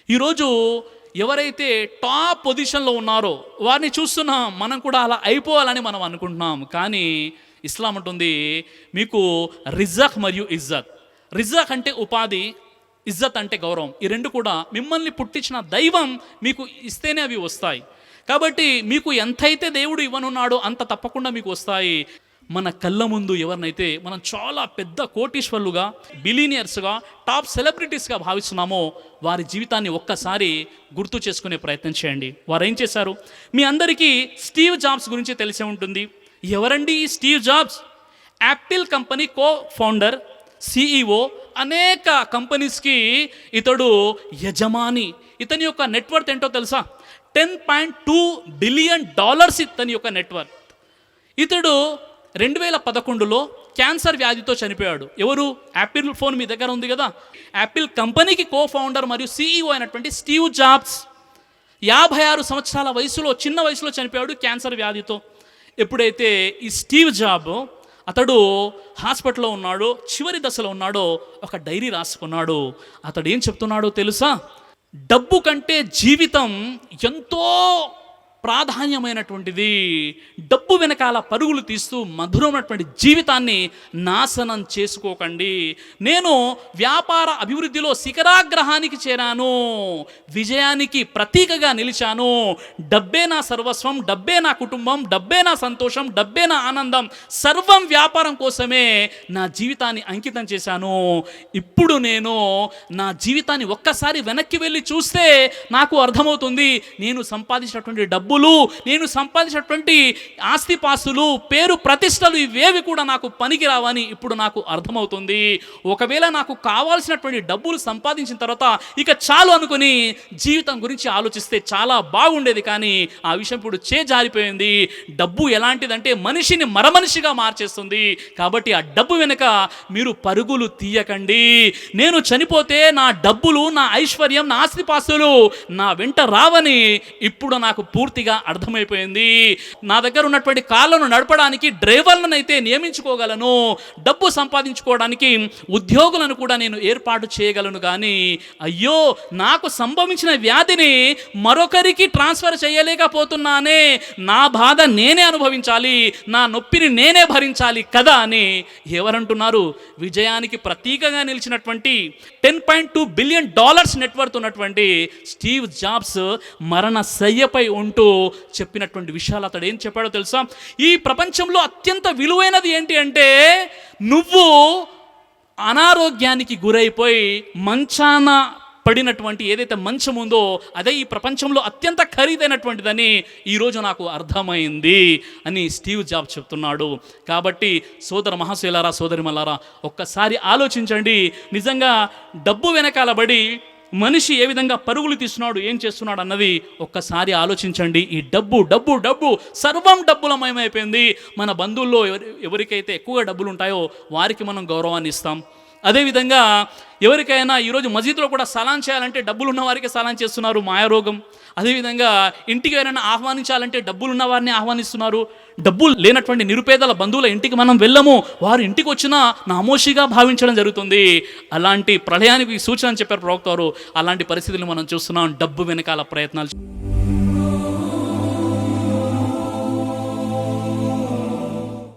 ఈరోజు ఎవరైతే టాప్ పొజిషన్లో ఉన్నారో వారిని చూస్తున్నాం, మనం కూడా అలా అయిపోవాలని మనం అనుకుంటున్నాం. కానీ ఇస్లాం ఉంటుంది మీకు రిజక్ మరియు ఇజ్జత్. రిజక్ అంటే ఉపాధి, ఇజ్జత్ అంటే గౌరవం. ఈ రెండు కూడా మిమ్మల్ని పుట్టించిన దైవం మీకు ఇస్తేనే అవి వస్తాయి. కాబట్టి మీకు ఎంతైతే దేవుడు ఇవ్వనున్నాడో అంత తప్పకుండా మీకు వస్తాయి. మన కళ్ళ ముందు ఎవరినైతే మనం చాలా పెద్ద కోటీశ్వర్లుగా, బిలీనియర్స్గా, టాప్ సెలబ్రిటీస్గా భావిస్తున్నామో వారి జీవితాన్ని ఒక్కసారి గుర్తు చేసుకునే ప్రయత్నం చేయండి. వారు ఏం చేశారు? మీ అందరికీ స్టీవ్ జాబ్స్ గురించి తెలిసే ఉంటుంది. ఎవరండి ఈ Steve jobs? Apple company co founder, CEO, అనేక కంపెనీస్కి ఇతడు యజమాని. ఇతని యొక్క నెట్వర్త్ ఏంటో తెలుసా? $10.2 బిలియన్ ఇతని యొక్క నెట్వర్త్. ఇతడు 2011లో క్యాన్సర్ వ్యాధితో చనిపోయాడు. ఎవరు? యాపిల్ ఫోన్ మీ దగ్గర ఉంది కదా, యాపిల్ కంపెనీకి కో ఫౌండర్ మరియు సిఈఓ అయినటువంటి స్టీవ్ జాబ్స్ 56 సంవత్సరాల వయసులో, చిన్న వయసులో చనిపోయాడు క్యాన్సర్ వ్యాధితో. ఎప్పుడైతే ఈ స్టీవ్ జాబ్ అతడు హాస్పిటల్లో ఉన్నాడో, చివరి దశలో ఉన్నాడో, ఒక డైరీ రాసుకున్నాడు. అతడు ఏం చెప్తున్నాడో తెలుసా? డబ్బు కంటే జీవితం ఎంతో ప్రాధాన్యమైనటువంటిది. డబ్బు వెనకాల పరుగులు తీస్తూ మధురమైనటువంటి జీవితాన్ని నాశనం చేసుకోకండి. నేను వ్యాపార అభివృద్ధిలో శిఖరాగ్రహానికి చేరాను, విజయానికి ప్రతీకగా నిలిచాను. డబ్బే నా సర్వస్వం, డబ్బే నా కుటుంబం, డబ్బే నా సంతోషం, డబ్బే నా ఆనందం, సర్వం వ్యాపారం కోసమే నా జీవితాన్ని అంకితం చేశాను. ఇప్పుడు నేను నా జీవితాన్ని ఒక్కసారి వెనక్కి వెళ్ళి చూస్తే నాకు అర్థమవుతుంది, నేను సంపాదించినటువంటి డబ్బు, నేను సంపాదించినటువంటి ఆస్తిపాస్తులు, పేరు ప్రతిష్టలు ఇవేవి కూడా నాకు పనికి రావని ఇప్పుడు నాకు అర్థమవుతుంది. ఒకవేళ నాకు కావాల్సినటువంటి డబ్బులు సంపాదించిన తర్వాత ఇక చాలు అనుకుని జీవితం గురించి ఆలోచిస్తే చాలా బాగుండేది. కానీ ఆ విషయం ఇప్పుడు జారిపోయింది. డబ్బు ఎలాంటిదంటే మనిషిని మరమనిషిగా మార్చేస్తుంది. కాబట్టి ఆ డబ్బు వెనుక మీరు పరుగులు తీయకండి. నేను చనిపోతే నా డబ్బులు, నా ఐశ్వర్యం, నా ఆస్తిపాస్తులు నా వెంట రావని ఇప్పుడు నాకు పూర్తిగా అర్థమైపోయింది. నా దగ్గర ఉన్నటువంటి కార్లను నడపడానికి డ్రైవర్లను అయితే నియమించుకోగలను, డబ్బు సంపాదించుకోవడానికి ఉద్యోగులను కూడా నేను ఏర్పాటు చేయగలను. కానీ అయ్యో, నాకు సంభవించిన వ్యాధిని మరొకరికి ట్రాన్స్ఫర్ చేయలేకపోతున్నానే, నా బాధ నేనే అనుభవించాలి, నా నొప్పిని నేనే భరించాలి కదా అని ఎవరంటున్నారు? విజయానికి ప్రతీకగా నిలిచినటువంటి $10.2 బిలియన్ నెట్వర్త్ ఉన్నటువంటి స్టీవ్ జాబ్స్ మరణ శయ్యపై ఉంటూ చెప్పినటువంటి విషయాలు అతడు ఏం చెప్పాడో తెలుసా? ఈ ప్రపంచంలో అత్యంత విలువైనది ఏంటి అంటే, నువ్వు అనారోగ్యానికి గురైపోయి మంచాన పడినటువంటి ఏదైతే మంచం ఉందో అదే ఈ ప్రపంచంలో అత్యంత ఖరీదైనటువంటిదని ఈరోజు నాకు అర్థమైంది అని స్టీవ్ జాబ్ చెప్తున్నాడు. కాబట్టి సోదర మహాశయులారా, సోదరిమల్లారా, ఒక్కసారి ఆలోచించండి. నిజంగా డబ్బు వెనకాల పడి మనిషి ఏ విధంగా పరుగులు తీస్తున్నాడు, ఏం చేస్తున్నాడు అన్నది ఒక్కసారి ఆలోచించండి. ఈ డబ్బు డబ్బు డబ్బు సర్వం డబ్బులమయమైపోయింది. మన బంధువుల్లో ఎవరికైతే ఎక్కువగా డబ్బులు ఉంటాయో వారికి మనం గౌరవాన్ని ఇస్తాం. అదేవిధంగా ఎవరికైనా ఈరోజు మసీదులో కూడా సలాం చేయాలంటే డబ్బులు ఉన్న వారికి సలాం చేస్తున్నారు, మాయారోగం. అదేవిధంగా ఇంటికి ఎవరైనా ఆహ్వానించాలంటే డబ్బులున్న వారిని ఆహ్వానిస్తున్నారు. డబ్బులు లేనటువంటి నిరుపేదల బంధువుల ఇంటికి మనం వెళ్ళము, వారు ఇంటికి వచ్చినా నామోషిగా భావించడం జరుగుతుంది. అలాంటి ప్రళయానికి సూచన చెప్పారు ప్రవక్త వారు. అలాంటి పరిస్థితులు మనం చూస్తున్నాం. డబ్బు వెనకాల ప్రయత్నాలు